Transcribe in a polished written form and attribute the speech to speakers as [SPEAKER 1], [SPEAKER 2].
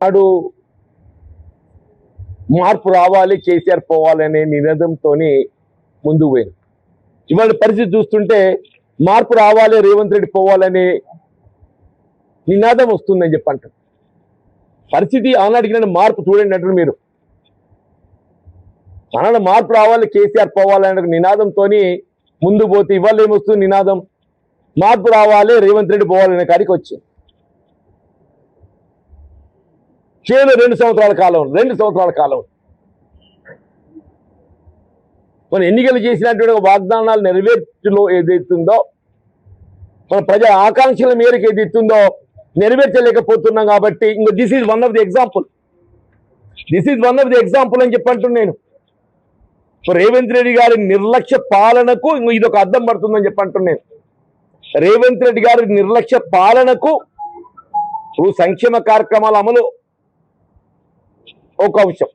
[SPEAKER 1] నాడు మార్పు రావాలి, కేసీఆర్ పోవాలనే నినాదంతో ముందుకు పోయింది. ఇవాళ పరిస్థితి చూస్తుంటే మార్పు రావాలి, రేవంత్ రెడ్డి పోవాలనే నినాదం వస్తుందని చెప్పంటారు. పరిస్థితి ఆనాడికి మార్పు చూడండి అంటారు మీరు. ఆనాడు మార్పు రావాలి, కేసీఆర్ పోవాలనే నినాదంతో ముందు పోతే ఇవాళ ఏమొస్తుంది నినాదం? మార్పు రావాలి, రేవంత్ రెడ్డి పోవాలనే కాడికి వచ్చింది. కేవలం 2 సంవత్సరాల కాలం మన ఎన్నికలు చేసినటువంటి వాగ్దానాలు నెరవేర్చులో ఏదైతుందో, మన ప్రజా ఆకాంక్షల మేరకు ఏదైతుందో నెరవేర్చలేకపోతున్నాం. కాబట్టి ఇంకో this is one of the example అని చెప్పంటున్నాను నేను. రేవంత్ రెడ్డి గారి నిర్లక్ష్య పాలనకు ఇదొక అద్దం పడుతుందని చెప్పంటున్నాను. రేవంత్ రెడ్డి గారి నిర్లక్ష్య పాలనకు సంక్షేమ కార్యక్రమాల అమలు ఒక అంశం,